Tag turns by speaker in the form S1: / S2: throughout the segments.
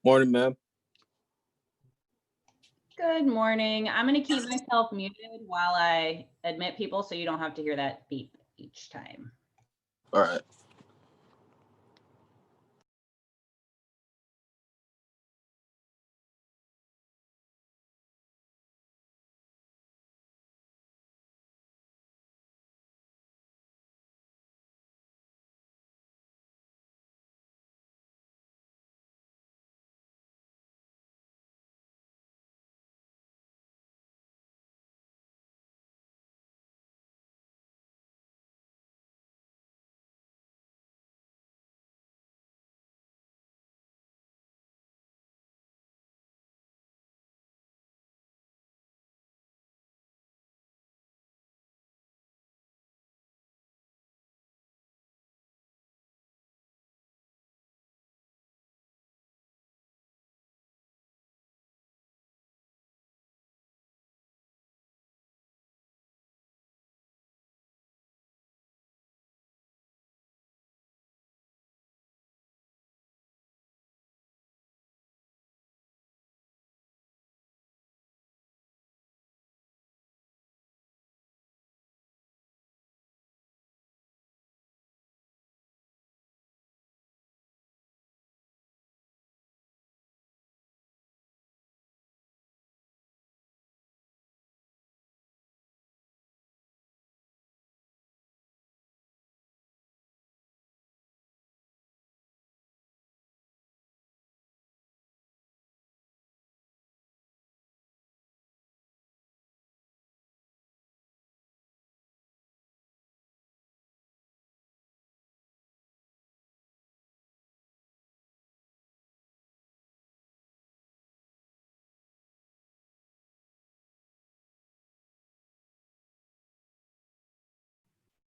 S1: Morning, ma'am.
S2: Good morning. I'm going to keep myself muted while I admit people so you don't have to hear that beep each time.
S1: All right.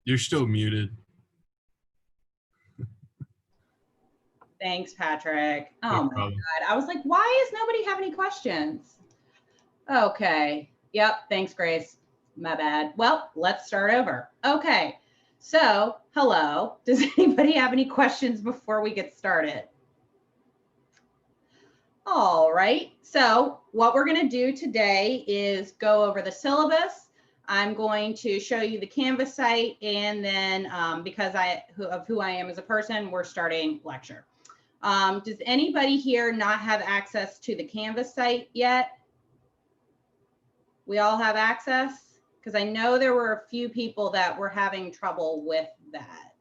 S3: You're still muted.
S2: Thanks, Patrick.
S3: No
S2: Oh my
S3: problem.
S2: God. I was like, why does nobody have any questions? Okay. Yep. Thanks, Grace. My bad. Well, let's start over. Okay. So, hello. Does anybody have any questions before we get started? All right. So, what we're going to do today is go over the syllabus. I'm going to show you the Canvas site, and then because of who I am as a person, we're starting lecture. Does anybody here not have access to the Canvas site yet? We all have access? Because I know there were a few people that were having trouble with that.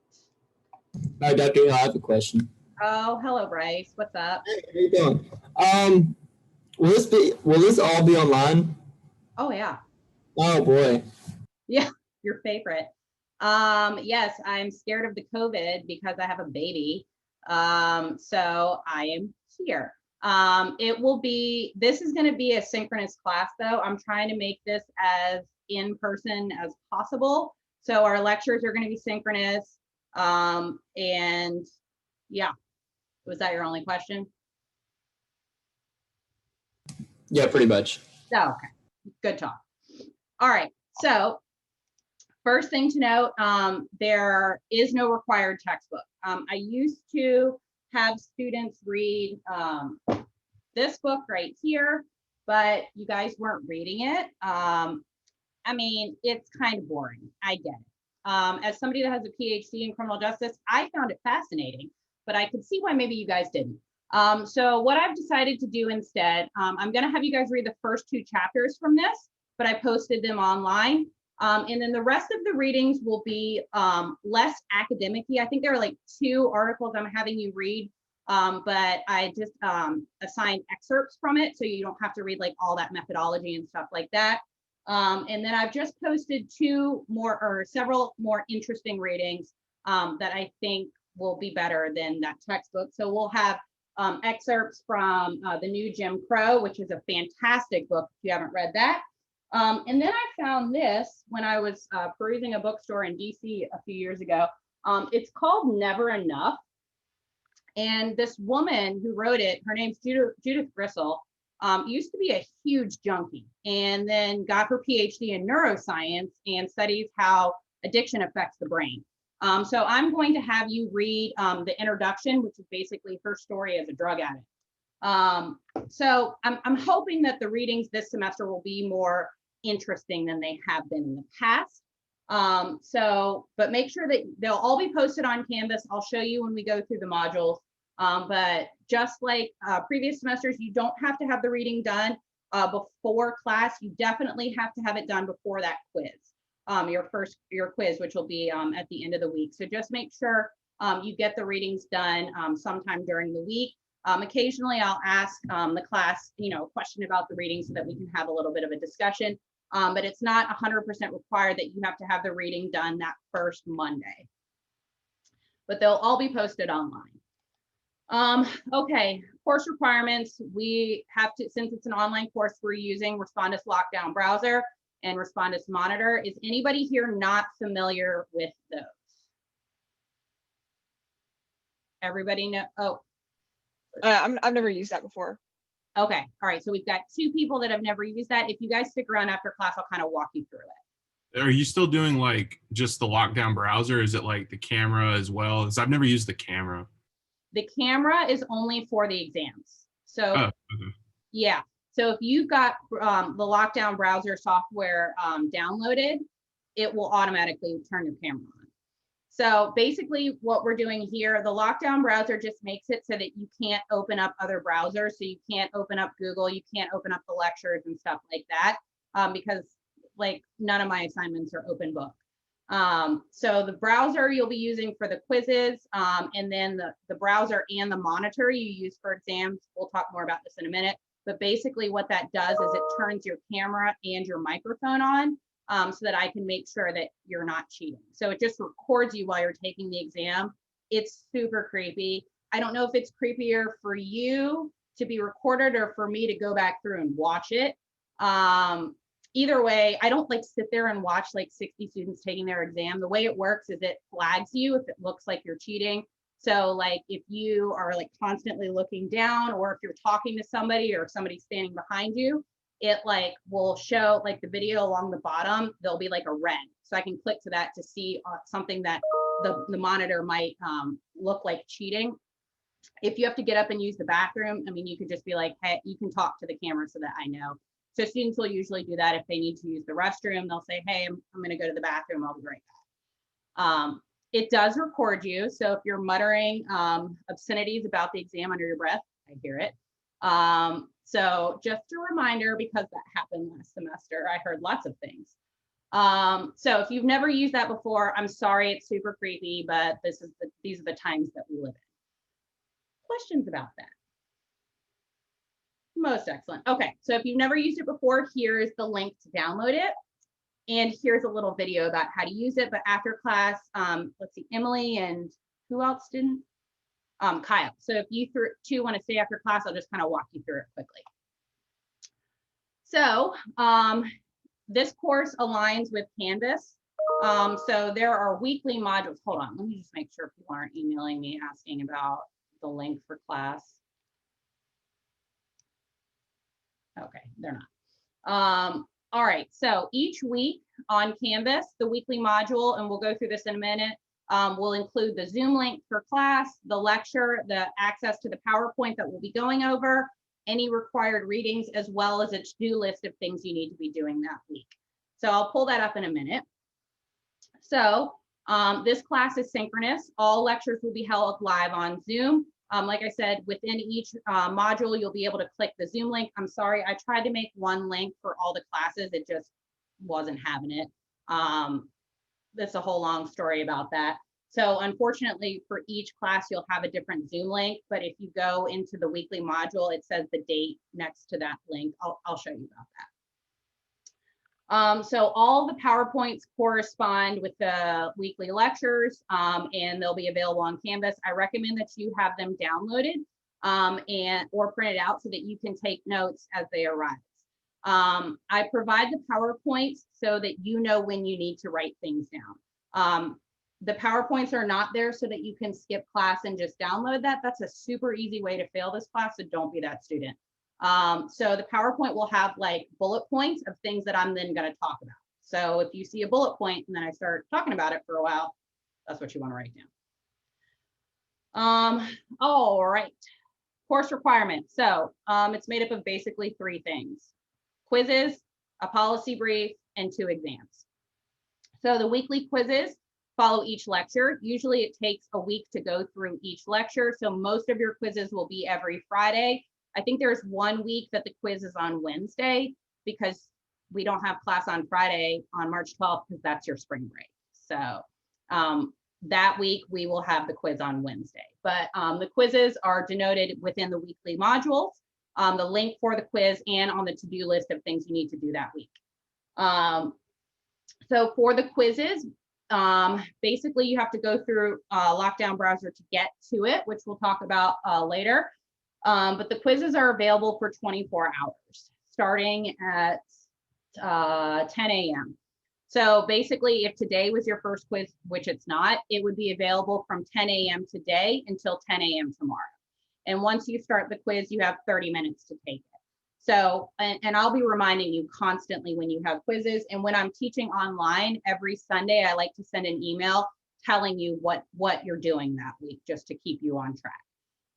S4: Hi, Dr. Hill, I have a question.
S2: Oh, hello, Bryce. What's up?
S4: Hey, how you doing? Will this all be online?
S2: Oh, yeah.
S4: Oh boy.
S2: Yeah, your favorite. Yes, I'm scared of the COVID because I have a baby. So I am here. This is going to be a synchronous class though. I'm trying to make this as in person as possible. So our lectures are going to be synchronous. And yeah, was that your only question?
S4: Yeah, pretty much.
S2: Oh, okay, good talk. All right, so first thing to note, there is no required textbook. I used to have students read this book right here, but you guys weren't reading it. I mean, it's kind of boring. I get it. As somebody that has a PhD in criminal justice, I found it fascinating, but I could see why maybe you guys didn't. So what I've decided to do instead, I'm going to have you guys read the first 2 chapters from this, but I posted them online. And then the rest of the readings will be less academic-y. I think there are like 2 articles I'm having you read, but I just assigned excerpts from it, so you don't have to read like all that methodology and stuff like that. And then I've just posted several more interesting readings that I think will be better than that textbook. So we'll have excerpts from The New Jim Crow, which is a fantastic book if you haven't read that. And then I found this when I was perusing a bookstore in DC a few years ago. It's called Never Enough. And this woman who wrote it, her name's Judith Grisel, used to be a huge junkie and then got her PhD in neuroscience and studies how addiction affects the brain. So I'm going to have you read the introduction, which is basically her story as a drug addict. So I'm hoping that the readings this semester will be more interesting than they have been in the past. But make sure that they'll all be posted on Canvas. I'll show you when we go through the modules. But just like previous semesters, you don't have to have the reading done before class. You definitely have to have it done before that quiz, your quiz, which will be at the end of the week. So just make sure you get the readings done sometime during the week. Occasionally I'll ask the class, a question about the reading so that we can have a little bit of a discussion. But it's not 100% required that you have to have the reading done that first Monday. But they'll all be posted online. Okay, course requirements. We have to, since it's an online course, we're using Respondus Lockdown Browser and Respondus Monitor. Is anybody here not familiar with those? Everybody know? Oh.
S1: I've never used that before.
S2: Okay, all right, so we've got 2 people that have never used that. If you guys stick around after class, I'll kind of walk you through it.
S3: Are you still doing like just the lockdown browser? Is it like the camera as well? Because I've never used the camera.
S2: The camera is only for the exams. So
S3: Oh, okay.
S2: yeah, so if you've got the lockdown browser software downloaded, it will automatically turn your camera on. So basically what we're doing here, the lockdown browser just makes it so that you can't open up other browsers. So you can't open up Google, you can't open up the lectures and stuff like that, because like none of my assignments are open book. So the browser you'll be using for the quizzes, and then the browser and the monitor you use for exams. We'll talk more about this in a minute, but basically what that does is it turns your camera and your microphone on, so that I can make sure that you're not cheating. So it just records you while you're taking the exam. It's super creepy. I don't know if it's creepier for you to be recorded or for me to go back through and watch it. Either way, I don't like sit there and watch like 60 students taking their exam. The way it works is it flags you if it looks like you're cheating. So like if you are like constantly looking down, or if you're talking to somebody or somebody standing behind you, it like will show like the video along the bottom, there'll be like a red. So I can click to that to see something that the monitor might look like cheating. If you have to get up and use the bathroom, I mean, you could just be like, hey, you can talk to the camera so that I know. So students will usually do that if they need to use the restroom. They'll say, hey, I'm gonna go to the bathroom, I'll be right back. It does record you. So if you're muttering obscenities about the exam under your breath, I hear it. So just a reminder, because that happened last semester, I heard lots of things. So if you've never used that before, I'm sorry, it's super creepy, but these are the times that we live in. Questions about that? Most excellent. Okay, so if you've never used it before, here's the link to download it. And here's a little video about how to use it. But after class, let's see, Emily and who else didn't? Kyle. So if you two want to stay after class, I'll just kind of walk you through it quickly. So this course aligns with Canvas. So there are weekly modules. Hold on, let me just make sure people aren't emailing me asking about the link for class. Okay, they're not. All right, so each week on Canvas, the weekly module, and we'll go through this in a minute, will include the Zoom link for class, the lecture, the access to the PowerPoint that we'll be going over, any required readings, as well as a to-do list of things you need to be doing that week. So I'll pull that up in a minute. So this class is synchronous. All lectures will be held live on Zoom. Like I said, within each module, you'll be able to click the Zoom link. I'm sorry, I tried to make one link for all the classes. It just wasn't having it. That's a whole long story about that. So unfortunately, for each class, you'll have a different Zoom link. But if you go into the weekly module, it says the date next to that link. I'll show you about that. So all the PowerPoints correspond with the weekly lectures, and they'll be available on Canvas. I recommend that you have them downloaded or printed out so that you can take notes as they arise. I provide the PowerPoints so that you know when you need to write things down. The PowerPoints are not there so that you can skip class and just download that. That's a super easy way to fail this class, so don't be that student. So the PowerPoint will have like bullet points of things that I'm then going to talk about. So if you see a bullet point and then I start talking about it for a while, that's what you want to write down. All right. course requirements. So it's made up of basically 3 things: quizzes, a policy brief, and 2 exams. So the weekly quizzes follow each lecture. Usually it takes a week to go through each lecture. So most of your quizzes will be every Friday. I think there's 1 week that the quiz is on Wednesday because we don't have class on Friday on March 12th because that's your spring break. So that week we will have the quiz on Wednesday. But the quizzes are denoted within the weekly modules, the link for the quiz, and on the to-do list of things you need to do that week. So for the quizzes, basically you have to go through Lockdown Browser to get to it, which we'll talk about later. But the quizzes are available for 24 hours, starting at 10 a.m. So basically, if today was your first quiz, which it's not, it would be available from 10 a.m. today until 10 a.m. tomorrow. And once you start the quiz, you have 30 minutes to take it. So, and I'll be reminding you constantly when you have quizzes. And when I'm teaching online every Sunday, I like to send an email telling you what you're doing that week, just to keep you on track.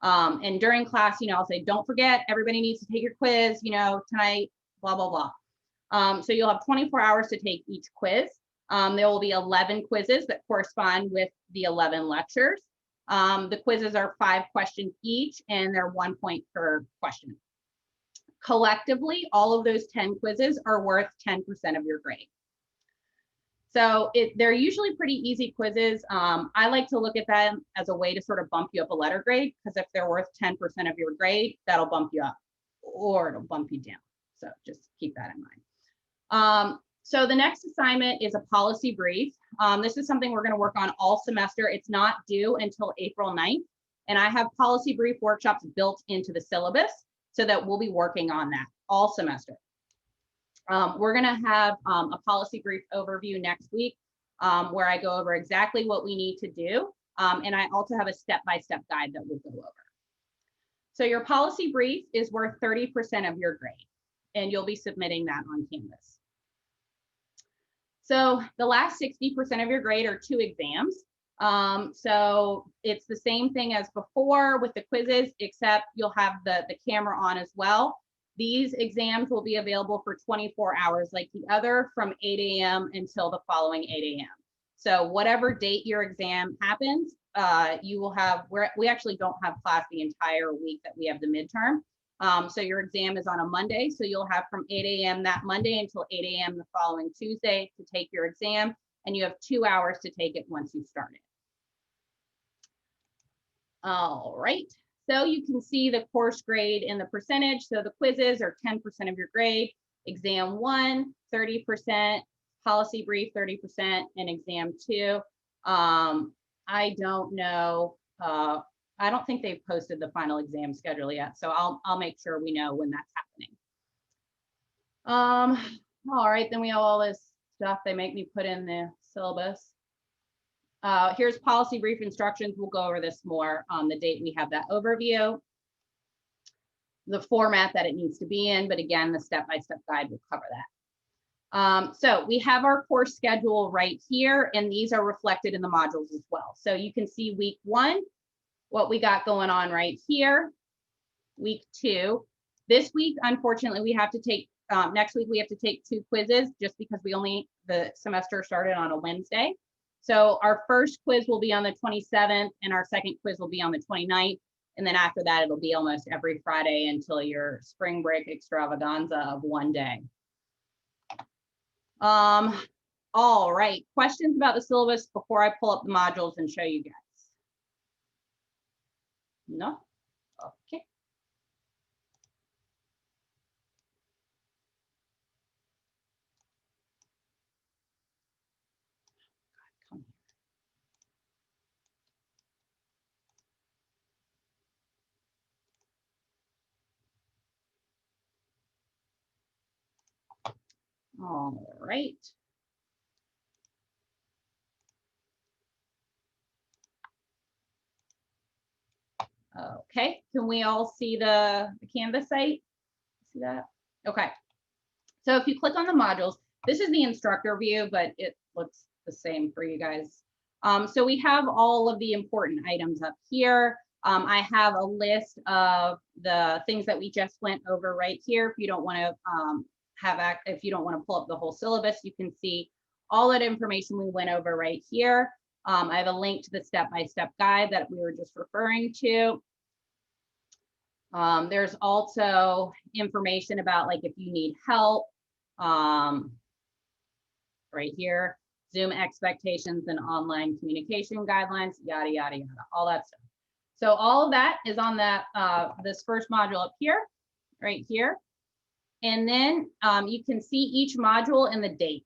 S2: And during class, I'll say, don't forget, everybody needs to take your quiz, tonight, blah, blah, blah. So you'll have 24 hours to take each quiz. There will be 11 quizzes that correspond with the 11 lectures. The quizzes are 5 questions each, and they're 1 point per question. Collectively, all of those 10 quizzes are worth 10% of your grade. So they're usually pretty easy quizzes. I like to look at them as a way to sort of bump you up a letter grade, because if they're worth 10% of your grade, that'll bump you up or it'll bump you down. So just keep that in mind. So the next assignment is a policy brief. This is something we're going to work on all semester. It's not due until April 9th. And I have policy brief workshops built into the syllabus so that we'll be working on that all semester. We're going to have a policy brief overview next week where I go over exactly what we need to do. And I also have a step-by-step guide that we'll go over. So your policy brief is worth 30% of your grade, and you'll be submitting that on Canvas. So the last 60% of your grade are 2 exams. So it's the same thing as before with the quizzes, except you'll have the camera on as well. These exams will be available for 24 hours like the other, from 8 a.m. until the following 8 a.m. So whatever date your exam happens, you will have, we actually don't have class the entire week that we have the midterm. So your exam is on a Monday. So you'll have from 8 a.m. that Monday until 8 a.m. the following Tuesday to take your exam. And you have 2 hours to take it once you start it. All right. So you can see the course grade in the percentage. So the quizzes are 10% of your grade. Exam 1, 30%, policy brief, 30%, and exam 2. I don't know. I don't think they've posted the final exam schedule yet. So I'll make sure we know when that's happening. All right, then we have all this stuff they make me put in the syllabus. Here's policy brief instructions. We'll go over this more on the date we have that overview. The format that it needs to be in, but again, the step-by-step guide will cover that. So we have our course schedule right here, and these are reflected in the modules as well. So you can see week 1, what we got going on right here. Week 2. This week, unfortunately, we have to take, next week we have to take 2 quizzes just because the semester started on a Wednesday. So our first quiz will be on the 27th and our second quiz will be on the 29th. And then after that, it'll be almost every Friday until your spring break extravaganza of 1 day. All right, questions about the syllabus before I pull up the modules and show you guys? No? Okay. Come here. All right. Okay, can we all see the Canvas site? See that? Okay. So if you click on the modules, this is the instructor view, but it looks the same for you guys. So we have all of the important items up here. I have a list of the things that we just went over right here. If you don't want to if you don't want to pull up the whole syllabus, you can see all that information we went over right here. I have a link to the step-by-step guide that we were just referring to. There's also information about like if you need help, right here, Zoom expectations and online communication guidelines, yada, yada, yada, all that stuff. So all of that is on that this first module up here, right here. And then you can see each module and the dates.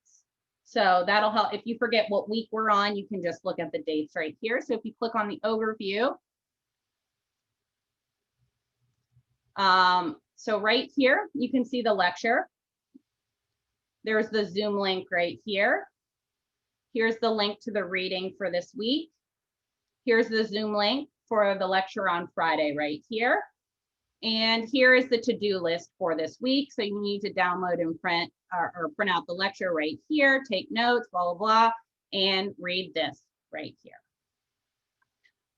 S2: So that'll help. If you forget what week we're on, you can just look at the dates right here. So if you click on the overview, so right here, you can see the lecture. There's the Zoom link right here. Here's the link to the reading for this week. Here's the Zoom link for the lecture on Friday right here. And here is the to-do list for this week. So you need to download and print or print out the lecture right here, take notes, blah, blah, blah, and read this right here.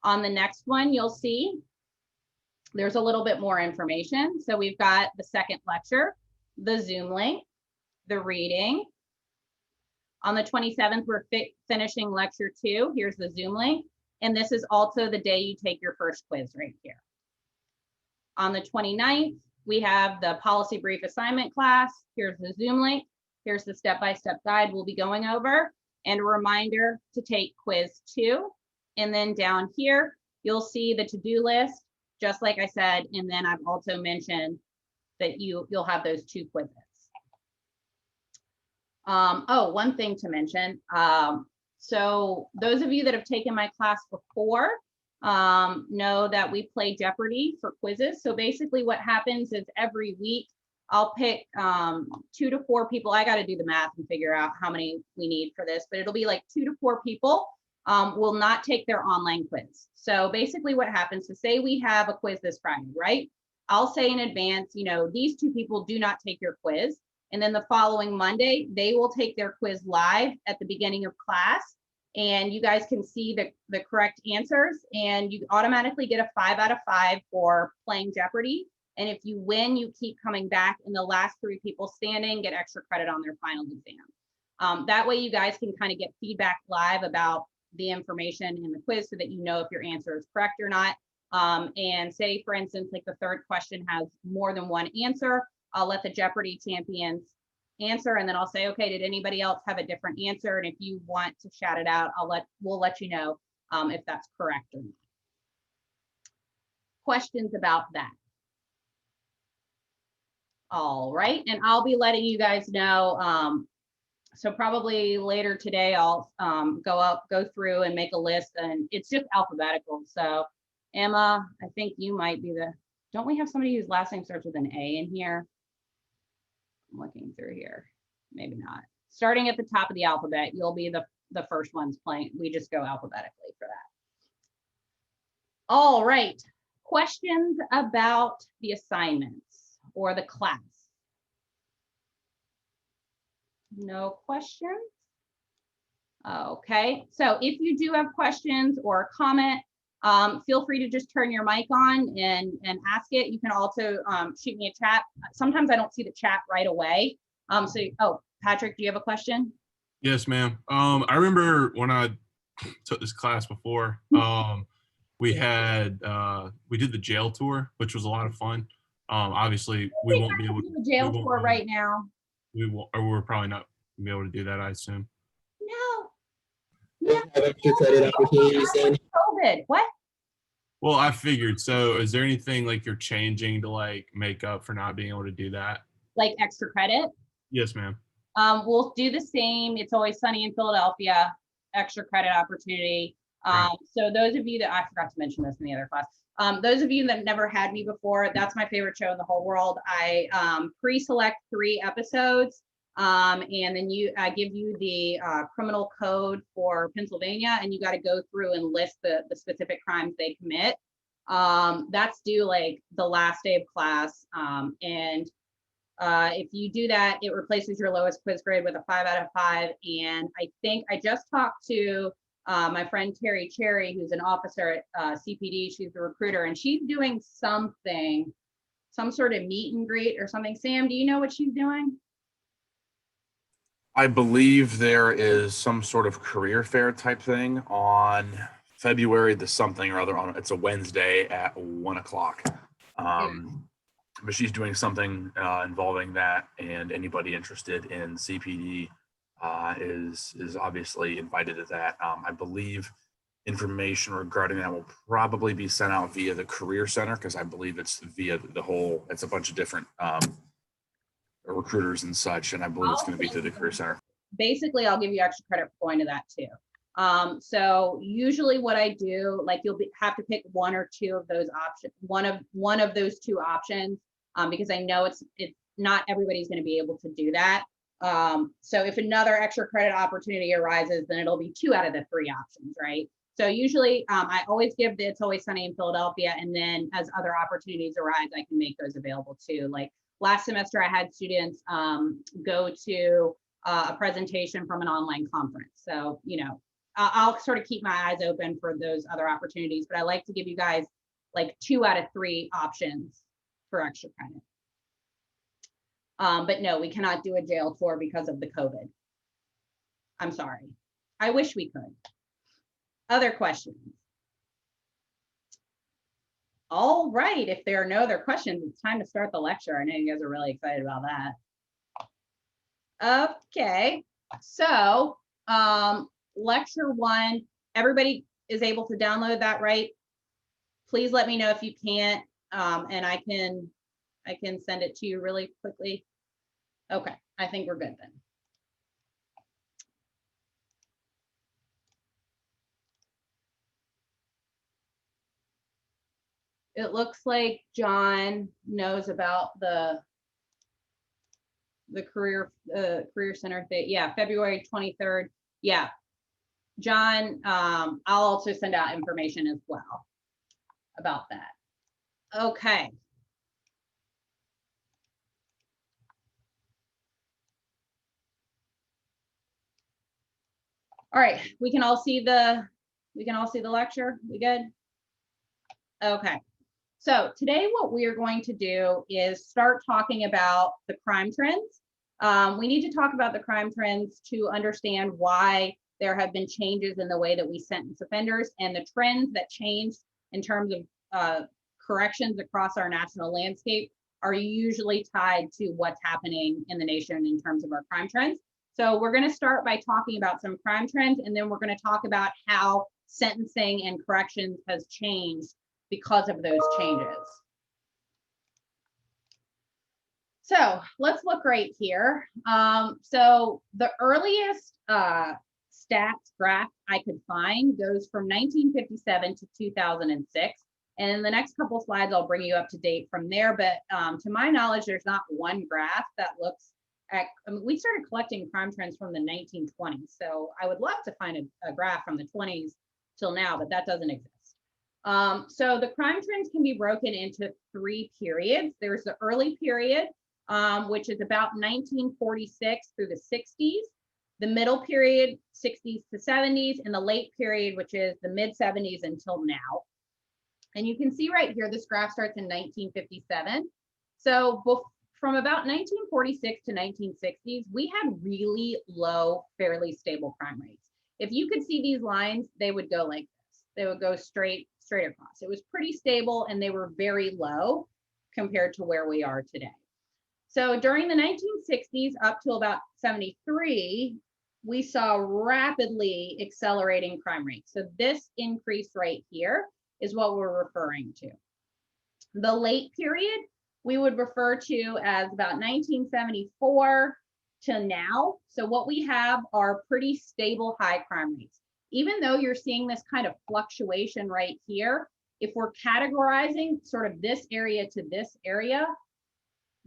S2: On the next one, you'll see there's a little bit more information. So we've got the second lecture, the Zoom link, the reading. On the 27th, we're finishing lecture 2. Here's the Zoom link. And this is also the day you take your first quiz right here. On the 29th, we have the policy brief assignment class. Here's the Zoom link. Here's the step-by-step guide we'll be going over. And a reminder to take quiz 2. And then down here, you'll see the to-do list, just like I said. And then I've also mentioned that you'll have those 2 quizzes. Oh, one thing to mention. So those of you that have taken my class before know that we play Jeopardy for quizzes. So basically what happens is every week I'll pick 2 to 4 people. I got to do the math and figure out how many we need for this, but it'll be like 2 to 4 people will not take their online quiz. So basically what happens is, say we have a quiz this Friday, right? I'll say in advance, you know, these 2 people do not take your quiz. And then the following Monday, they will take their quiz live at the beginning of class. And you guys can see the correct answers. And you automatically get a 5 out of 5 for playing Jeopardy. And if you win, you keep coming back. And the last 3 people standing get extra credit on their final exam. That way you guys can kind of get feedback live about the information in the quiz so that you know if your answer is correct or not. And say, for instance, like the third question has more than one answer, I'll let the Jeopardy champions answer, and then I'll say, okay, did anybody else have a different answer? And if you want to shout it out, we'll let you know if that's correct or not. Questions about that? All right, and I'll be letting you guys know. So probably later today, I'll go through and make a list, and it's just alphabetical. So Emma, I think you might be don't we have somebody whose last name starts with an A in here? I'm looking through here, maybe not. Starting at the top of the alphabet, you'll be the first ones playing. We just go alphabetically for that. All right, questions about the assignments or the class? No questions? Okay, so if you do have questions or a comment, feel free to just turn your mic on and ask it. You can also shoot me a chat. Sometimes I don't see the chat right away. Oh, Patrick, do you have a question?
S3: Yes, ma'am. I remember when I took this class before, we did the jail tour, which was a lot of fun. Obviously we won't be able to
S2: do a jail tour right now.
S3: We're probably not gonna be able to do that, I assume.
S2: No.
S4: Have extra credit opportunities then.
S2: COVID. What?
S3: Well, I figured. So is there anything like you're changing to like make up for not being able to do that?
S2: Like extra credit?
S3: Yes, ma'am.
S2: We'll do the same. It's Always Sunny in Philadelphia, extra credit opportunity.
S3: Right.
S2: So those of you that, I forgot to mention this in the other class. Those of you that never had me before, that's my favorite show in the whole world. I pre-select 3 episodes. And then I give you the criminal code for Pennsylvania, and you got to go through and list the specific crimes they commit. That's due like the last day of class. And if you do that, it replaces your lowest quiz grade with a 5 out of 5. And I think I just talked to My friend Terry Cherry, who's an officer at CPD, she's the recruiter, and she's doing something, some sort of meet and greet or something. Sam, do you know what she's doing?
S5: I believe there is some sort of career fair type thing on February the something or other. It's a Wednesday at 1 o'clock. But she's doing something involving that, and anybody interested in CPD is obviously invited to that. I believe information regarding that will probably be sent out via the Career Center, because I believe it's via the whole. It's a bunch of different recruiters and such, and I believe it's going to be through the Career Center.
S2: Basically, I'll give you extra credit for going to that too. So usually what I do, like have to pick one or two of those options, one of those two options, because I know it's not everybody's going to be able to do that. So if another extra credit opportunity arises, then it'll be 2 out of the 3 options, right? So usually I always give the It's Always Sunny in Philadelphia, and then as other opportunities arise, I can make those available too. Like last semester, I had students go to a presentation from an online conference. So, you know, I'll sort of keep my eyes open for those other opportunities, but I like to give you guys like 2 out of 3 options for extra credit. But no, we cannot do a jail tour because of the COVID. I'm sorry. I wish we could. Other questions? All right, if there are no other questions, it's time to start the lecture. I know you guys are really excited about that. Okay, so lecture 1, everybody is able to download that, right? Please let me know if you can't, and I can send it to you really quickly. Okay, I think we're good then. It looks like John knows about the career center thing. Yeah, February 23rd. Yeah, John, I'll also send out information as well about that. Okay. All right, we can all see the lecture. We good? Okay. So today what we are going to do is start talking about the crime trends. We need to talk about the crime trends to understand why there have been changes in the way that we sentence offenders, and the trends that change in terms of corrections across our national landscape are usually tied to what's happening in the nation in terms of our crime trends. So we're going to start by talking about some crime trends, and then we're going to talk about how sentencing and corrections has changed because of those changes. So let's look right here. So the earliest stats graph I could find goes from 1957 to 2006. And in the next couple slides, I'll bring you up to date from there. But to my knowledge, there's not one graph that looks at, I mean, we started collecting crime trends from the 1920s. So I would love to find a graph from the 20s till now, but that doesn't exist. So the crime trends can be broken into 3 periods. There's the early period, which is about 1946 through the 60s, the middle period, 60s to 70s, and the late period, which is the mid 70s until now. And you can see right here, this graph starts in 1957. So from about 1946 to 1960s, we had really low, fairly stable crime rates. If you could see these lines, they would go like this. They would go straight across. It was pretty stable, and they were very low compared to where we are today. So during the 1960s up to about 73, we saw rapidly accelerating crime rates. So this increase right here is what we're referring to. The late period we would refer to as about 1974 to now. So what we have are pretty stable high crime rates. Even though you're seeing this kind of fluctuation right here, if we're categorizing sort of this area to this area,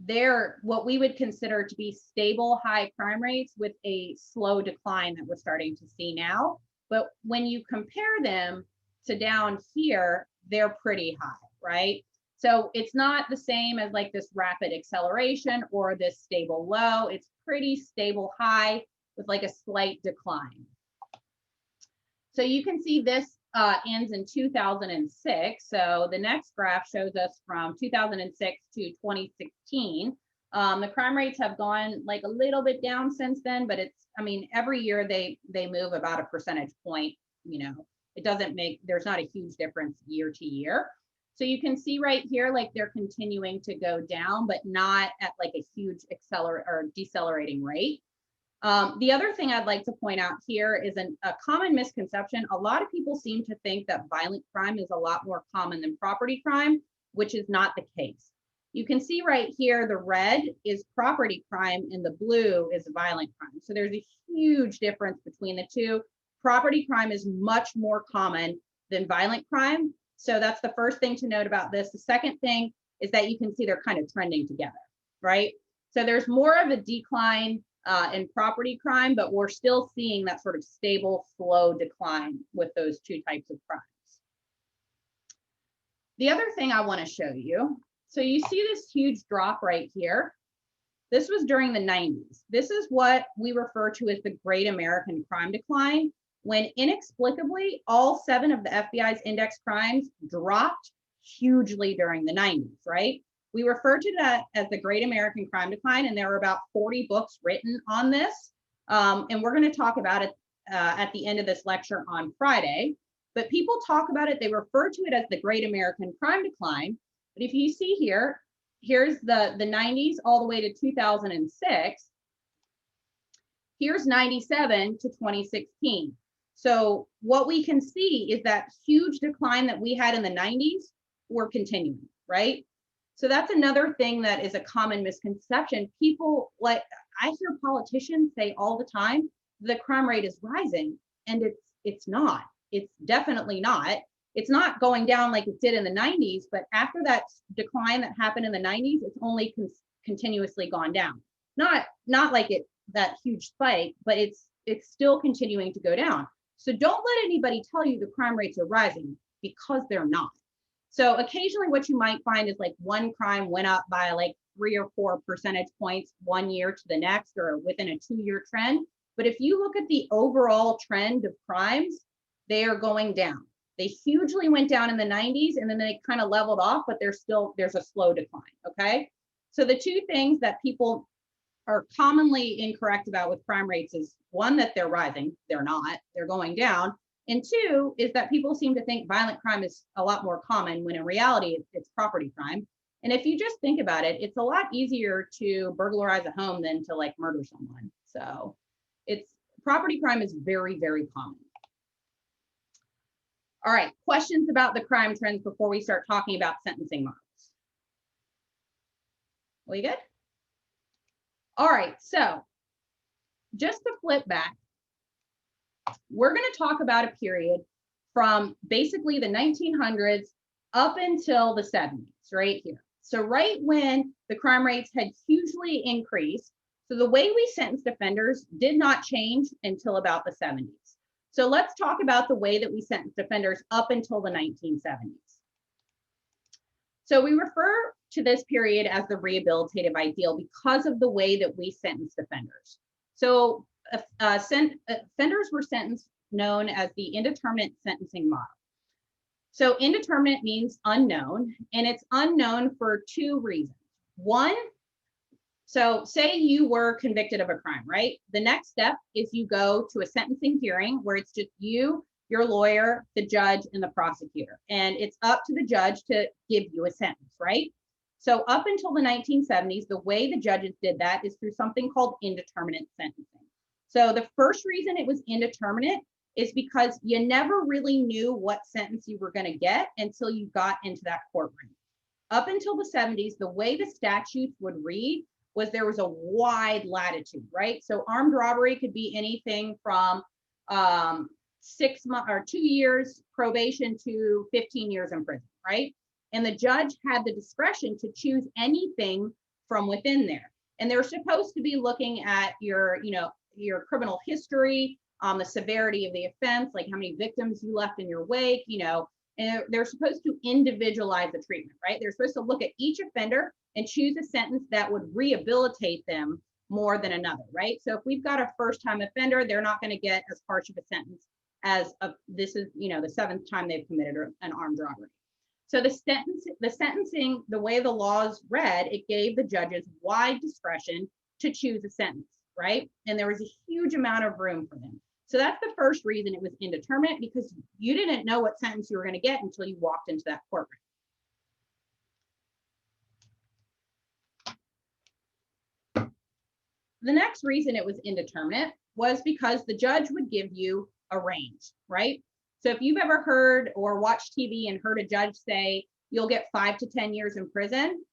S2: they're what we would consider to be stable high crime rates with a slow decline that we're starting to see now. But when you compare them to down here, they're pretty high, right? So it's not the same as like this rapid acceleration or this stable low. It's pretty stable high with like a slight decline. So you can see this ends in 2006. So the next graph shows us from 2006 to 2016. The crime rates have gone like a little bit down since then, but it's, I mean, every year they move about a percentage point, you know, it doesn't make, there's not a huge difference year to year. So you can see right here, like they're continuing to go down, but not at like a huge accelerate or decelerating rate. The other thing I'd like to point out here is a common misconception. A lot of people seem to think that violent crime is a lot more common than property crime, which is not the case. You can see right here, the red is property crime and the blue is violent crime. So there's a huge difference between the two. Property crime is much more common than violent crime. So that's the first thing to note about this. The second thing is that you can see they're kind of trending together, right? So there's more of a decline in property crime, but we're still seeing that sort of stable, slow decline with those two types of crimes. The other thing I want to show you, so you see this huge drop right here. This was during the 90s. This is what we refer to as the Great American Crime Decline, when inexplicably all 7 of the FBI's index crimes dropped hugely during the 90s, right? We refer to that as the Great American Crime Decline, and there are about 40 books written on this. And we're going to talk about it at the end of this lecture on Friday. But people talk about it, they refer to it as the Great American Crime Decline. But if you see here, here's the 90s all the way to 2006. Here's 97 to 2016. So what we can see is that huge decline that we had in the 90s, we're continuing, right? So that's another thing that is a common misconception. People, like, I hear politicians say all the time, the crime rate is rising, and it's not. It's definitely not. It's not going down like it did in the 90s, but after that decline that happened in the 90s, it's only continuously gone down. Not like that huge spike, but it's still continuing to go down. So don't let anybody tell you the crime rates are rising, because they're not. So occasionally what you might find is like one crime went up by like 3 or 4 percentage points one year to the next, or within a 2-year trend. But if you look at the overall trend of crimes, they are going down. They hugely went down in the 90s, and then they kind of leveled off, but there's a slow decline, okay? So the two things that people are commonly incorrect about with crime rates is, one, that they're rising. They're not, they're going down. And 2 is that people seem to think violent crime is a lot more common, when in reality it's property crime. And if you just think about it, it's a lot easier to burglarize a home than to like murder someone. So property crime is very, very common. All right, questions about the crime trends before we start talking about sentencing models? We good? All right, so just to flip back, we're going to talk about a period from basically the 1900s up until the 70s, right here. So right when the crime rates had hugely increased, so the way we sentenced offenders did not change until about the 70s. So let's talk about the way that we sentenced offenders up until the 1970s. So we refer to this period as the rehabilitative ideal because of the way that we sentenced offenders. So offenders were sentenced known as the indeterminate sentencing model. So indeterminate means unknown, and it's unknown for 2 reasons. One, so say you were convicted of a crime, right? The next step is you go to a sentencing hearing where it's just you, your lawyer, the judge, and the prosecutor. And it's up to the judge to give you a sentence, right? So up until the 1970s, the way the judges did that is through something called indeterminate sentencing. So the first reason it was indeterminate is because you never really knew what sentence you were going to get until you got into that courtroom. Up until the 70s, the way the statutes would read was there was a wide latitude, right? So armed robbery could be anything from 6 months or 2 years probation to 15 years in prison, right? And the judge had the discretion to choose anything from within there. And they're supposed to be looking at your criminal history, the severity of the offense, like how many victims you left in your wake, and they're supposed to individualize the treatment, right? They're supposed to look at each offender and choose a sentence that would rehabilitate them more than another, right? So if we've got a first-time offender, they're not going to get as harsh of a sentence this is, the 7th time they've committed an armed robbery. So the sentencing, the way the laws read, it gave the judges wide discretion to choose a sentence, right? And there was a huge amount of room for them. So that's the first reason it was indeterminate, because you didn't know what sentence you were going to get until you walked into that courtroom. The next reason it was indeterminate was because the judge would give you a range, right? So if you've ever heard or watched TV and heard a judge say, you'll get 5 to 10 years in prison,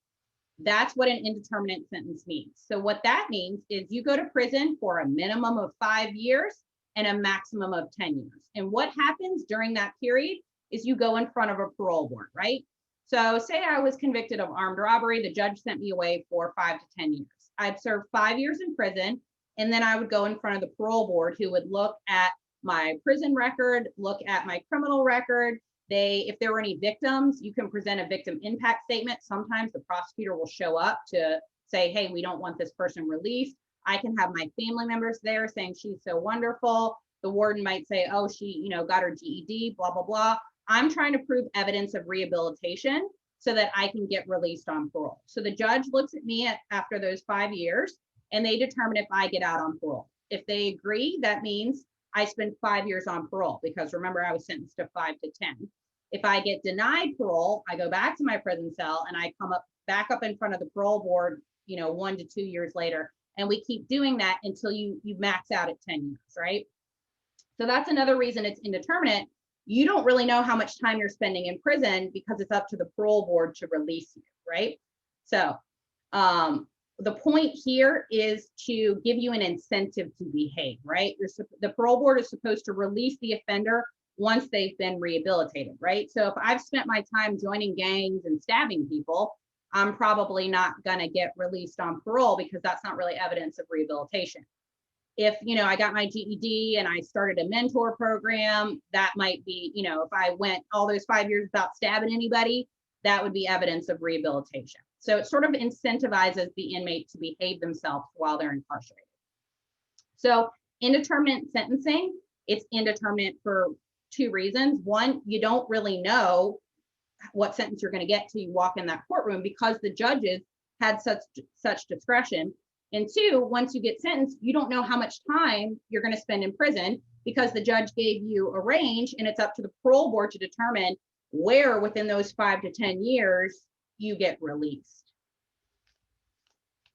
S2: that's what an indeterminate sentence means. So what that means is you go to prison for a minimum of 5 years and a maximum of 10 years. And what happens during that period is you go in front of a parole board, right? So say I was convicted of armed robbery, the judge sent me away for 5 to 10 years. I'd serve 5 years in prison, and then I would go in front of the parole board, who would look at my prison record, look at my criminal record. If there were any victims, you can present a victim impact statement. Sometimes the prosecutor will show up to say, hey, we don't want this person released. I can have my family members there saying she's so wonderful. The warden might say, oh, she, got her GED, blah, blah, blah. I'm trying to prove evidence of rehabilitation so that I can get released on parole. So the judge looks at me after those 5 years, and they determine if I get out on parole. If they agree, that means I spend 5 years on parole, because remember, I was sentenced to 5 to 10. If I get denied parole, I go back to my prison cell and I come back up in front of the parole board, 1 to 2 years later. And we keep doing that until you max out at 10 years, right? So that's another reason it's indeterminate. You don't really know how much time you're spending in prison, because it's up to the parole board to release you, right? So the point here is to give you an incentive to behave, right? The parole board is supposed to release the offender once they've been rehabilitated, right? So if I've spent my time joining gangs and stabbing people, I'm probably not going to get released on parole, because that's not really evidence of rehabilitation. If, I got my GED and I started a mentor program, that might be, if I went all those 5 years without stabbing anybody, that would be evidence of rehabilitation. So it sort of incentivizes the inmate to behave themselves while they're incarcerated. So indeterminate sentencing, it's indeterminate for 2 reasons. One, you don't really know what sentence you're going to get till you walk in that courtroom, because the judges had such discretion. And 2, once you get sentenced, you don't know how much time you're going to spend in prison, because the judge gave you a range, and it's up to the parole board to determine where within those 5 to 10 years you get released.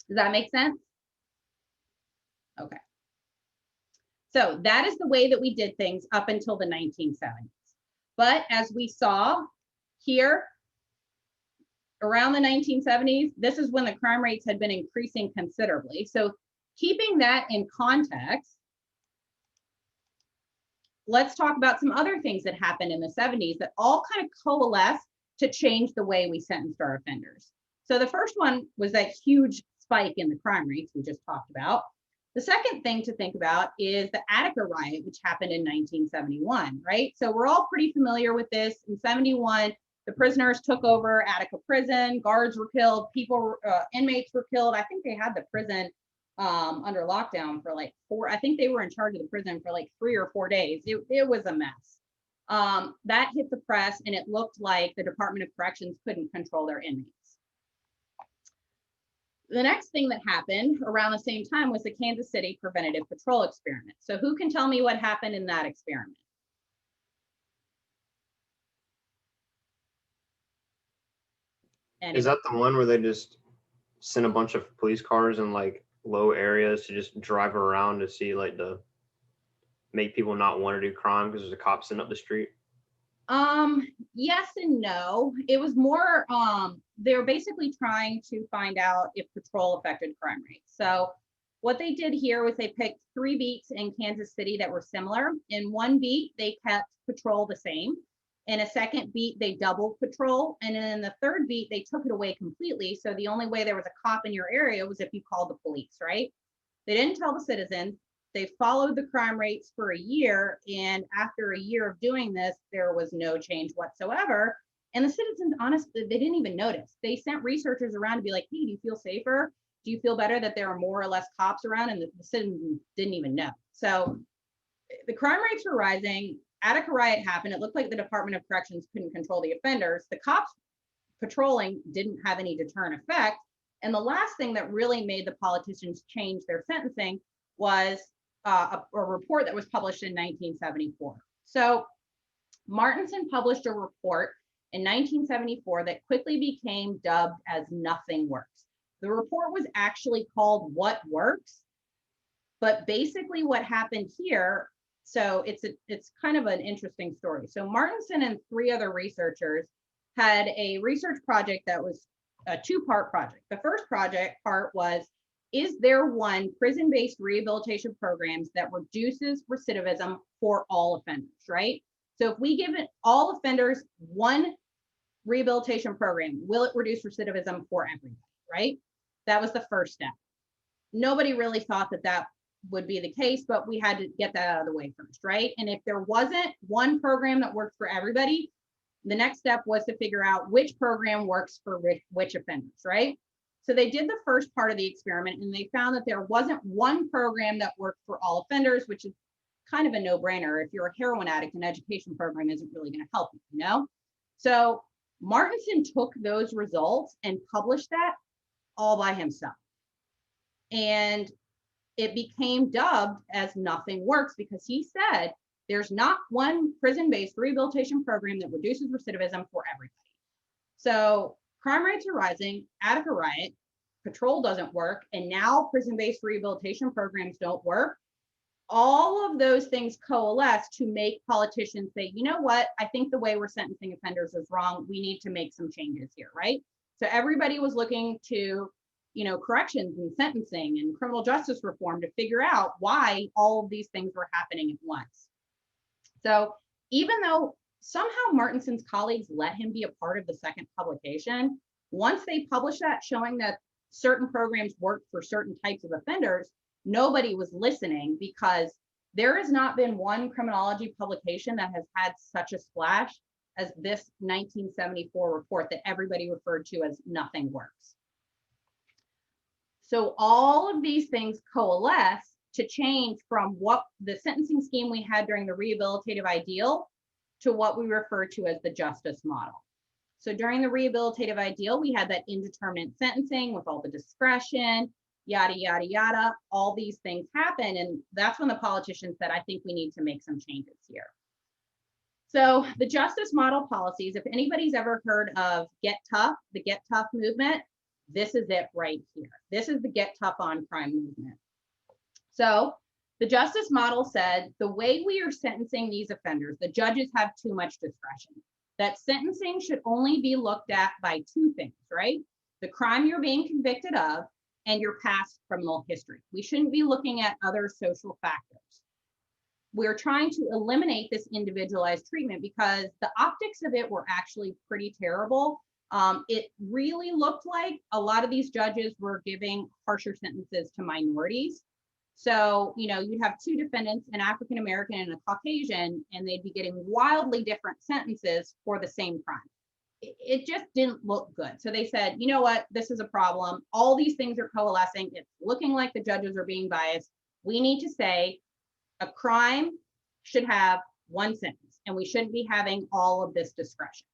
S2: Does that make sense? Okay. So that is the way that we did things up until the 1970s. But as we saw here, around the 1970s, this is when the crime rates had been increasing considerably. So keeping that in context, let's talk about some other things that happened in the 70s that all kind of coalesced to change the way we sentenced our offenders. So the first one was that huge spike in the crime rates we just talked about. The second thing to think about is the Attica riot, which happened in 1971, right? So we're all pretty familiar with this. In 71, the prisoners took over Attica prison, guards were killed, inmates were killed. I think they had the prison under lockdown for like 4, I think they were in charge of the prison for like 3 or 4 days. It was a mess. That hit the press, and it looked like the Department of Corrections couldn't control their inmates. The next thing that happened around the same time was the Kansas City Preventative Patrol experiment. So who can tell me what happened in that experiment?
S6: Is that the one where they just send a bunch of police cars in like low areas to just drive around to see like make people not want to do crime because there's a cop sitting up the street?
S2: Yes and no. It was more, they're basically trying to find out if patrol affected crime rates. So what they did here was they picked 3 beats in Kansas City that were similar. In one beat, they kept patrol the same. In a second beat, they doubled patrol. And in the third beat, they took it away completely. So the only way there was a cop in your area was if you called the police, right? They didn't tell the citizens. They followed the crime rates for a year. And after a year of doing this, there was no change whatsoever. And the citizens, honestly, they didn't even notice. They sent researchers around to be like, hey, do you feel safer? Do you feel better that there are more or less cops around? And the citizens didn't even know. So the crime rates were rising. Attica riot happened. It looked like the Department of Corrections couldn't control the offenders. The cops patrolling didn't have any deterrent effect. And the last thing that really made the politicians change their sentencing was a report that was published in 1974. So Martinson published a report in 1974 that quickly became dubbed as Nothing Works. The report was actually called What Works, but basically what happened here, so it's kind of an interesting story. So Martinson and 3 other researchers had a research project that was a 2-part project. The first part was, is there one prison-based rehabilitation programs that reduces recidivism for all offenders, right? So if we give it all offenders one rehabilitation program, will it reduce recidivism for everybody, right? That was the first step. Nobody really thought that that would be the case, but we had to get that out of the way first, right? And if there wasn't one program that worked for everybody, the next step was to figure out which program works for which offenders, right? So they did the first part of the experiment and they found that there wasn't one program that worked for all offenders, which is kind of a no-brainer. If you're a heroin addict, an education program isn't really going to help you, you know? So Martinson took those results and published that all by himself. And it became dubbed as Nothing Works because he said there's not one prison-based rehabilitation program that reduces recidivism for everybody. So crime rates are rising, Attica riot, patrol doesn't work, and now prison-based rehabilitation programs don't work. All of those things coalesce to make politicians say, you know what, I think the way we're sentencing offenders is wrong. We need to make some changes here, right? So everybody was looking to, you know, corrections and sentencing and criminal justice reform to figure out why all of these things were happening at once. So even though somehow Martinson's colleagues let him be a part of the second publication, once they published that showing that certain programs work for certain types of offenders, nobody was listening because there has not been one criminology publication that has had such a splash as this 1974 report that everybody referred to as Nothing Works. So all of these things coalesce to change from what the sentencing scheme we had during the rehabilitative ideal to what we refer to as the justice model. So during the rehabilitative ideal, we had that indeterminate sentencing with all the discretion, yada, yada, yada, all these things happen. And that's when the politician said, I think we need to make some changes here. So the justice model policies, if anybody's ever heard of Get Tough, the Get Tough movement, this is it right here. This is the Get Tough on Crime movement. So the justice model said the way we are sentencing these offenders, the judges have too much discretion. That sentencing should only be looked at by 2 things, right? The crime you're being convicted of and your past criminal history. We shouldn't be looking at other social factors. We're trying to eliminate this individualized treatment because the optics of it were actually pretty terrible. It really looked like a lot of these judges were giving harsher sentences to minorities. So, you know, you'd have 2 defendants, an African-American and a Caucasian, and they'd be getting wildly different sentences for the same crime. It just didn't look good. So they said, you know what, this is a problem. All these things are coalescing. It's looking like the judges are being biased. We need to say a crime should have 1 sentence, and we shouldn't be having all of this discretion.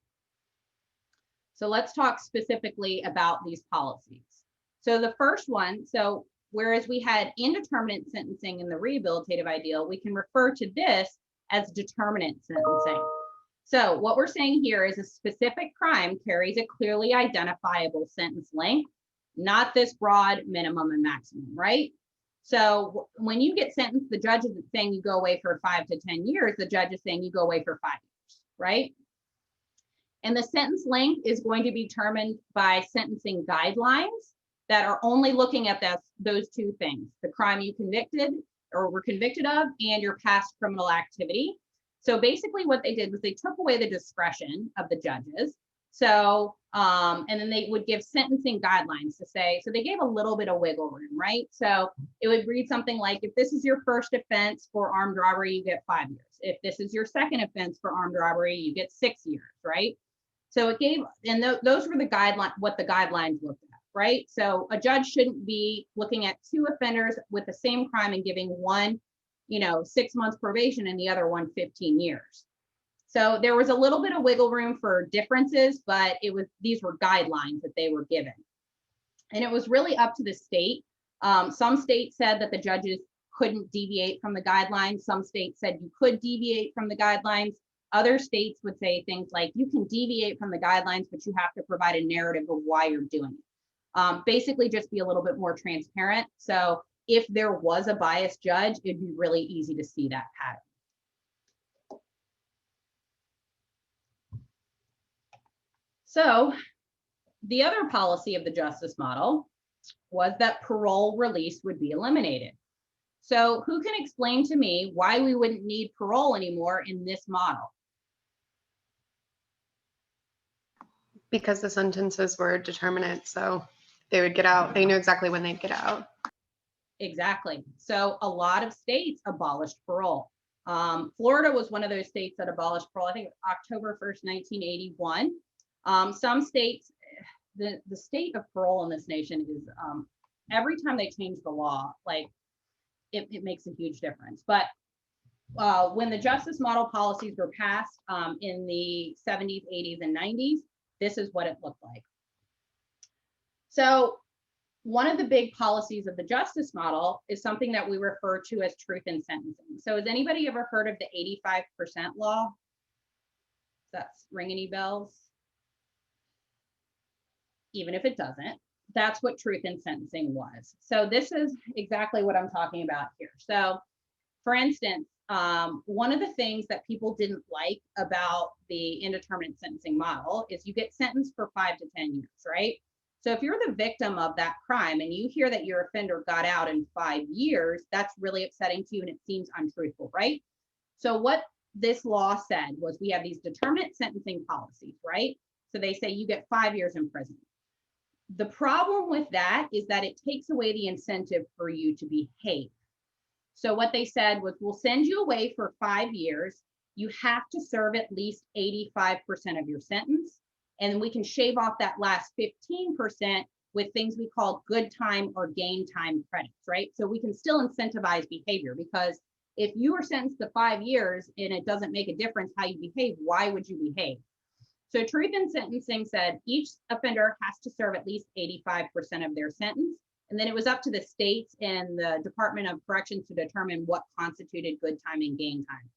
S2: So let's talk specifically about these policies. So the first one, so whereas we had indeterminate sentencing in the rehabilitative ideal, we can refer to this as determinate sentencing. So what we're saying here is a specific crime carries a clearly identifiable sentence length, not this broad minimum and maximum, right? So when you get sentenced, the judge isn't saying you go away for 5 to 10 years, the judge is saying you go away for 5 years, right? And the sentence length is going to be determined by sentencing guidelines that are only looking at those 2 things, the crime you convicted or were convicted of and your past criminal activity. So basically what they did was they took away the discretion of the judges. So, and then they would give sentencing guidelines to say, so they gave a little bit of wiggle room, right? So it would read something like, if this is your first offense for armed robbery, you get 5 years. If this is your second offense for armed robbery, you get 6 years, right? So it gave, and those were the guidelines, what the guidelines looked at, right? So a judge shouldn't be looking at 2 offenders with the same crime and giving one 6 months probation and the other one 15 years. So there was a little bit of wiggle room for differences, but these were guidelines that they were given. And it was really up to the state. Some states said that the judges couldn't deviate from the guidelines. Some states said you could deviate from the guidelines. Other states would say things like, you can deviate from the guidelines, but you have to provide a narrative of why you're doing it. Basically just be a little bit more transparent. So if there was a biased judge, it'd be really easy to see that pattern. So the other policy of the justice model was that parole release would be eliminated. So who can explain to me why we wouldn't need parole anymore in this model?
S7: Because the sentences were determinate, so they would get out. They knew exactly when they'd get out.
S2: Exactly. So a lot of states abolished parole. Florida was one of those states that abolished parole, I think October 1st, 1981. Some states, the state of parole in this nation is, every time they change the law, like it makes a huge difference. But when the justice model policies were passed in the 70s, 80s, and 90s, this is what it looked like. So one of the big policies of the justice model is something that we refer to as truth in sentencing. So has anybody ever heard of the 85% law? Does that ring any bells? Even if it doesn't, that's what truth in sentencing was. So this is exactly what I'm talking about here. So for instance, one of the things that people didn't like about the indeterminate sentencing model is you get sentenced for 5 to 10 years, right? So if you're the victim of that crime and you hear that your offender got out in 5 years, that's really upsetting to you and it seems untruthful, right? So what this law said was we have these determinate sentencing policies, right? So they say you get 5 years in prison. The problem with that is that it takes away the incentive for you to behave. So what they said was, we'll send you away for 5 years. You have to serve at least 85% of your sentence. And we can shave off that last 15% with things we call good time or gain time credits, right? So we can still incentivize behavior, because if you were sentenced to 5 years and it doesn't make a difference how you behave, why would you behave? So truth in sentencing said each offender has to serve at least 85% of their sentence. And then it was up to the states and the Department of Corrections to determine what constituted good time and gain time.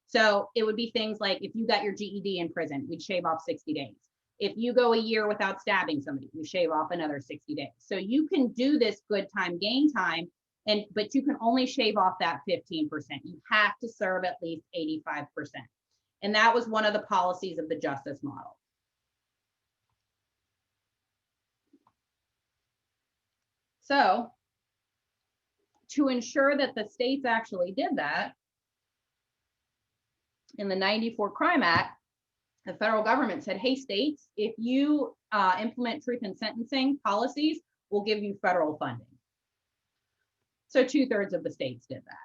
S2: So it would be things like, if you got your GED in prison, we'd shave off 60 days. If you go a year without stabbing somebody, we shave off another 60 days. So you can do this good time, gain time, but you can only shave off that 15%. You have to serve at least 85%. And that was one of the policies of the justice model. So to ensure that the states actually did that, in the 94 Crime Act, the federal government said, hey, states, if you implement truth in sentencing policies, we'll give you federal funding. So 2/3 of the states did that.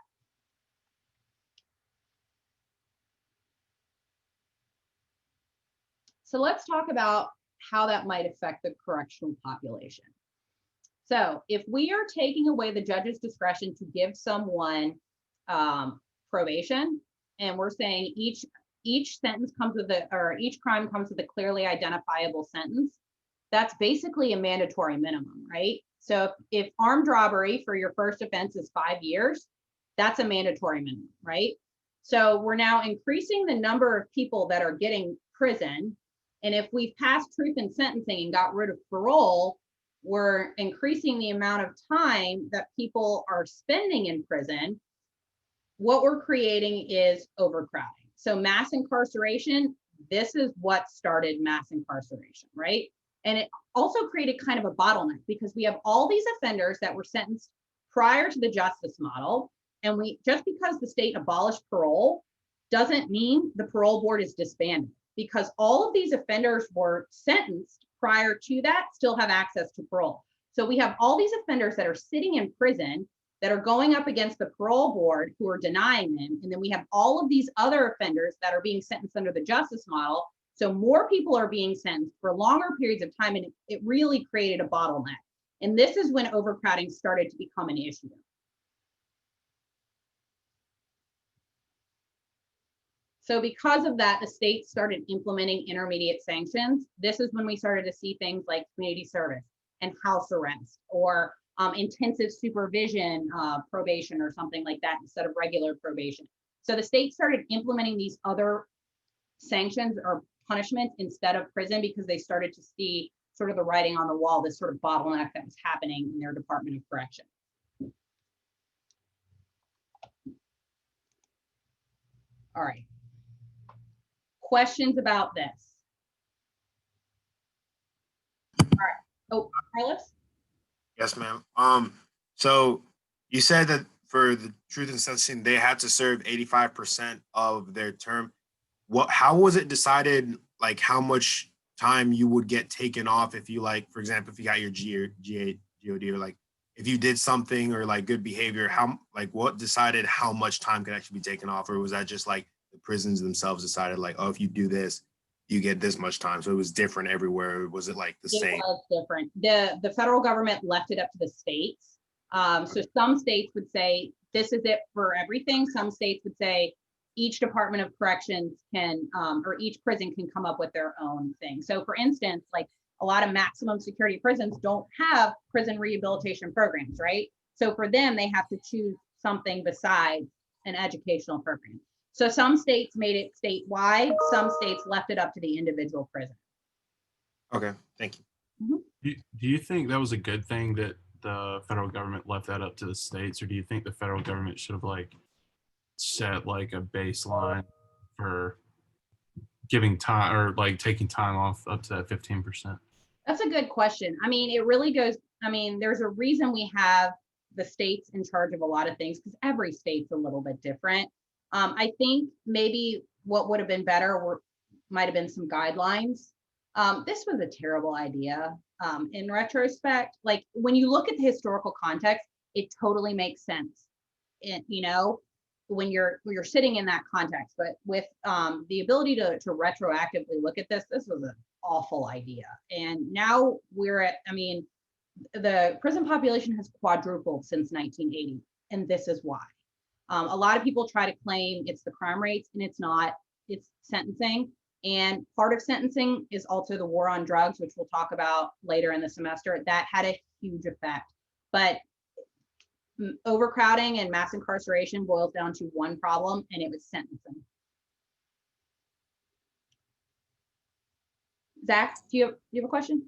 S2: So let's talk about how that might affect the correctional population. So if we are taking away the judge's discretion to give someone probation, and we're saying each sentence comes with each crime comes with a clearly identifiable sentence, that's basically a mandatory minimum, right? So if armed robbery for your first offense is 5 years, that's a mandatory minimum, right? So we're now increasing the number of people that are getting prison. And if we've passed truth in sentencing and got rid of parole, we're increasing the amount of time that people are spending in prison. What we're creating is overcrowding. So mass incarceration, this is what started mass incarceration, right? And it also created kind of a bottleneck, because we have all these offenders that were sentenced prior to the justice model. And just because the state abolished parole doesn't mean the parole board is disbanded, because all of these offenders were sentenced prior to that, still have access to parole. So we have all these offenders that are sitting in prison that are going up against the parole board who are denying them. And then we have all of these other offenders that are being sentenced under the justice model. So more people are being sentenced for longer periods of time, and it really created a bottleneck. And this is when overcrowding started to become an issue. So because of that, the state started implementing intermediate sanctions. This is when we started to see things like community service and house arrest, or intensive supervision probation or something like that instead of regular probation. So the state started implementing these other sanctions or punishments instead of prison because they started to see sort of the writing on the wall, this sort of bottleneck that was happening in their Department of Correction. All right. Questions about this? All right. Oh, Carlos?
S8: Yes, ma'am. So you said that for the truth in sentencing, they had to serve 85% of their term. How was it decided, like how much time you would get taken off if you, like, for example, if you got your GOD, or like if you did something or like good behavior, what decided how much time could actually be taken off? Or was that just like the prisons themselves decided, like, oh, if you do this, you get this much time? So it was different everywhere. Or was it like the same?
S2: It was different. The federal government left it up to the states. So some states would say, this is it for everything. Some states would say, each Department of Corrections can, or each prison can come up with their own thing. So for instance, like a lot of maximum security prisons don't have prison rehabilitation programs, right? So for them, they have to choose something besides an educational program. So some states made it statewide, some states left it up to the individual prison.
S8: Okay, thank you.
S3: Do you think that was a good thing that the federal government left that up to the states, or do you think the federal government should have like set like a baseline for giving time or like taking time off up to that 15%?
S2: That's a good question. I mean, it really goes, I mean, there's a reason we have the states in charge of a lot of things because every state's a little bit different. I think maybe what would have been better might have been some guidelines. This was a terrible idea in retrospect. Like when you look at the historical context, it totally makes sense. You know, when you're sitting in that context, but with the ability to retroactively look at this was an awful idea. And now we're at, I mean, the prison population has quadrupled since 1980, and this is why. A lot of people try to claim it's the crime rates, and it's not, it's sentencing. And part of sentencing is also the war on drugs, which we'll talk about later in the semester. That had a huge effect. But overcrowding and mass incarceration boils down to one problem, and it was sentencing. Zach, do you have a question?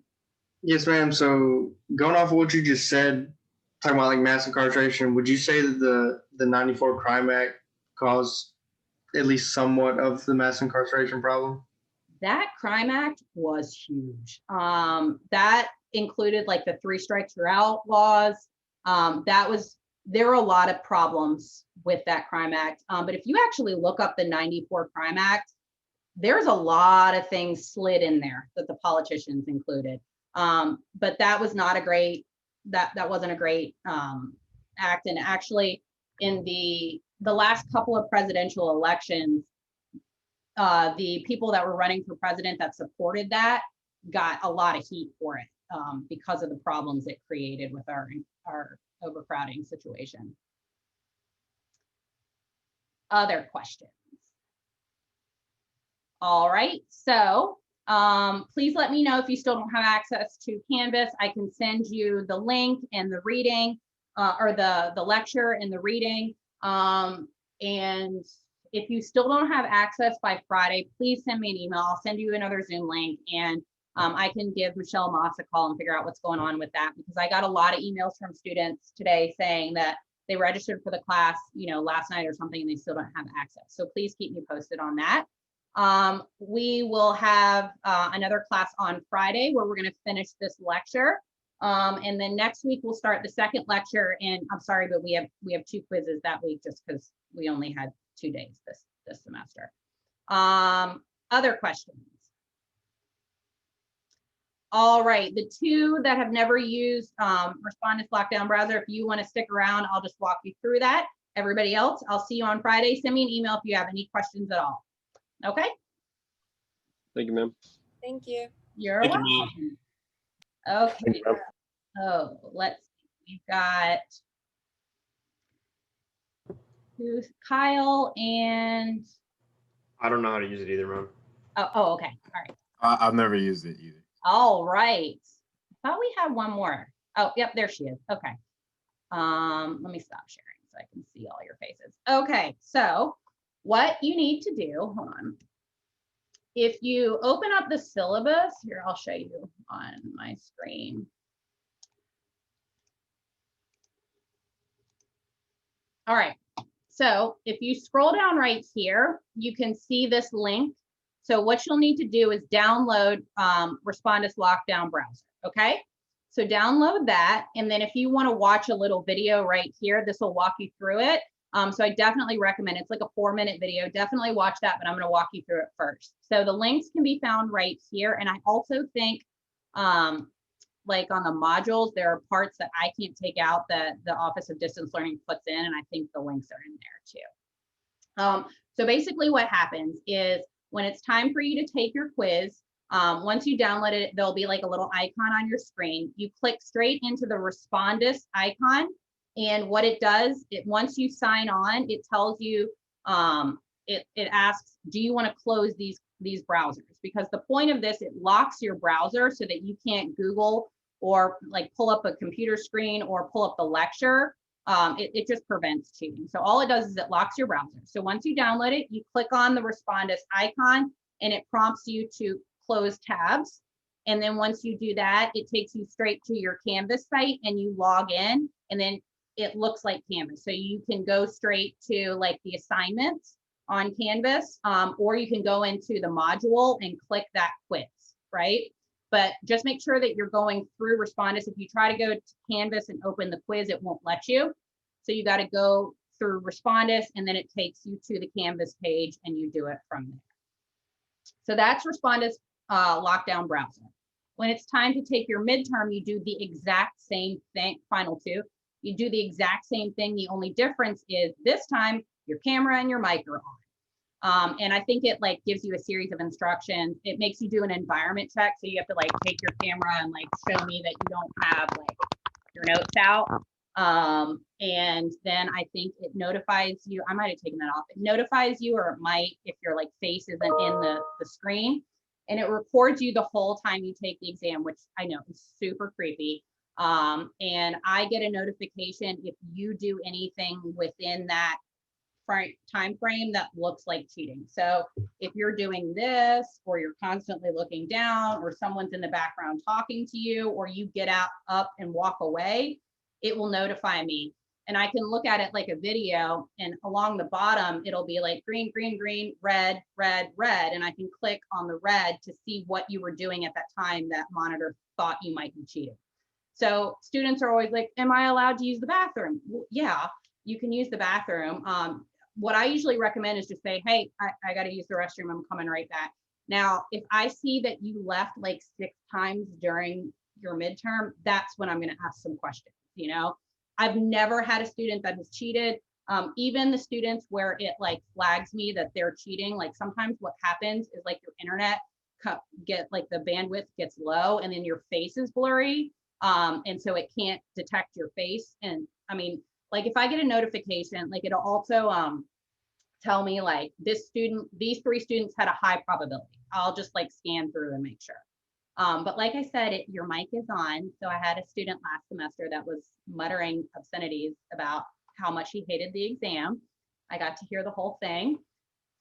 S9: Yes, ma'am. So going off of what you just said, talking about like mass incarceration, would you say that the 94 Crime Act caused at least somewhat of the mass incarceration problem?
S2: That crime act was huge. That included like the 3 strikes you're out laws. There were a lot of problems with that crime act. But if you actually look up the 94 Crime Act, there's a lot of things slid in there that the politicians included. But that was not a great, that wasn't a great act. And actually in the last couple of presidential elections, the people that were running for president that supported that got a lot of heat for it because of the problems it created with our overcrowding situation. Other questions? All right, so please let me know if you still don't have access to Canvas. I can send you the link and the reading or the lecture and the reading. And if you still don't have access by Friday, please send me an email. I'll send you another Zoom link, and I can give Michelle Moss a call and figure out what's going on with that, because I got a lot of emails from students today saying that they registered for the class, you know, last night or something, and they still don't have access. So please keep me posted on that. We will have another class on Friday where we're going to finish this lecture. And then next week we'll start the second lecture. And I'm sorry, but we have 2 quizzes that week just because we only had 2 days this semester. Other questions? All right, the 2 that have never used Respondus Lockdown Browser, if you want to stick around, I'll just walk you through that. Everybody else, I'll see you on Friday. Send me an email if you have any questions at all. Okay?
S10: Thank you, ma'am.
S1: Thank you.
S2: You're welcome. Okay. Oh, let's see. We've got who's Kyle and
S6: I don't know how to use it either, man.
S2: Oh, okay. All right.
S8: I've never used it either.
S2: All right. I thought we had one more. Oh, yep, there she is. Okay. Let me stop sharing so I can see all your faces. Okay, so what you need to do, hold on. If you open up the syllabus, here, I'll show you on my screen. All right, so if you scroll down right here, you can see this link. So what you'll need to do is download Respondus Lockdown Browser, okay? So download that, and then if you want to watch a little video right here, this will walk you through it. So I definitely recommend, it's like a 4-minute video, definitely watch that, but I'm going to walk you through it first. So the links can be found right here, and I also think like on the modules, there are parts that I can't take out that the Office of Distance Learning puts in, and I think the links are in there too. So basically what happens is when it's time for you to take your quiz, once you download it, there'll be like a little icon on your screen. You click straight into the Respondus icon, and what it does, once you sign on, it tells you, it asks, do you want to close these browsers? Because the point of this, it locks your browser so that you can't Google or like pull up a computer screen or pull up the lecture. It just prevents cheating. So all it does is it locks your browser. So once you download it, you click on the Respondus icon and it prompts you to close tabs. And then once you do that, it takes you straight to your Canvas site and you log in, and then it looks like Canvas. So you can go straight to like the assignments on Canvas, or you can go into the module and click that quiz, right? But just make sure that you're going through Respondus. If you try to go to Canvas and open the quiz, it won't let you. So you got to go through Respondus, and then it takes you to the Canvas page and you do it from there. So that's Respondus Lockdown Browser. When it's time to take your midterm, you do the exact same thing, final two. You do the exact same thing. The only difference is this time your camera and your mic are on. And I think it like gives you a series of instructions. It makes you do an environment check. So you have to like take your camera and like show me that you don't have like your notes out. And then I think it notifies you, I might've taken that off. It notifies you, or it might, if your like face isn't in the screen, and it records you the whole time you take the exam, which I know is super creepy. And I get a notification if you do anything within that time frame that looks like cheating. So if you're doing this, or you're constantly looking down, or someone's in the background talking to you, or you get up and walk away, it will notify me. And I can look at it like a video, and along the bottom, it'll be like green, green, green, red, red, red. And I can click on the red to see what you were doing at that time that monitor thought you might be cheating. So students are always like, am I allowed to use the bathroom? Well, yeah, you can use the bathroom. What I usually recommend is just say, hey, I got to use the restroom. I'm coming right back. Now, if I see that you left like 6 times during your midterm, that's when I'm going to ask some questions. You know, I've never had a student that has cheated. Even the students where it like flags me that they're cheating, like sometimes what happens is like your internet like the bandwidth gets low and then your face is blurry. And so it can't detect your face. And I mean, like if I get a notification, like it'll also tell me like these 3 students had a high probability. I'll just like scan through and make sure. But like I said, your mic is on. So I had a student last semester that was muttering obscenities about how much he hated the exam. I got to hear the whole thing.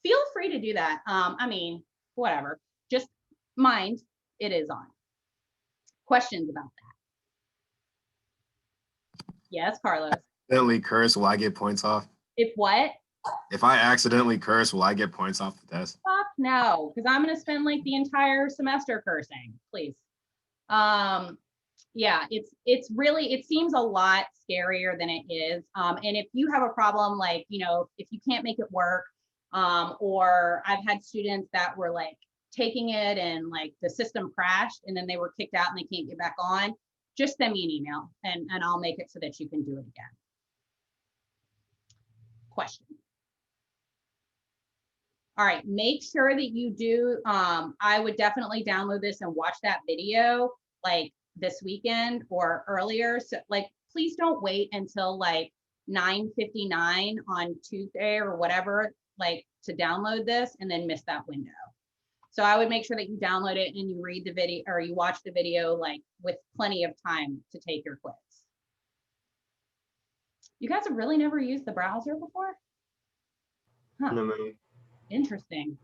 S2: Feel free to do that. I mean, whatever, just mind it is on. Questions about that? Yes, Carlos.
S8: Accidentally curse, will I get points off?
S2: If what?
S8: If I accidentally curse, will I get points off the test?
S2: Fuck no, because I'm gonna spend like the entire semester cursing, please. Yeah, it's really, it seems a lot scarier than it is. And if you have a problem, like, you know, if you can't make it work, or I've had students that were like taking it and like the system crashed and then they were kicked out and they can't get back on, just send me an email and I'll make it so that you can do it again. Question. All right, make sure that you do, I would definitely download this and watch that video like this weekend or earlier. So like, please don't wait until like 9:59 on Tuesday or whatever. like to download this and then miss that window. So I would make sure that you download it and you read the video or you watch the video like with plenty of time to take your quiz. You guys have really never used the browser before? Huh.
S6: No, ma'am.
S2: Interesting.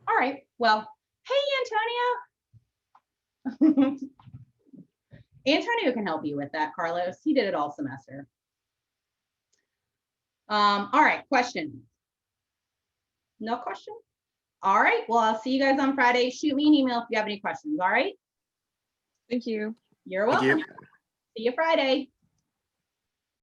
S2: All right. Well, hey, Antonio. Antonio can help you with that, Carlos. He did it all semester. All right. Questions? No question? All right. Well, I'll see you guys on Friday. Shoot me an email if you have any questions. All right.
S1: Thank you.
S2: You're
S8: Thank
S2: welcome.
S8: you.
S2: See you Friday.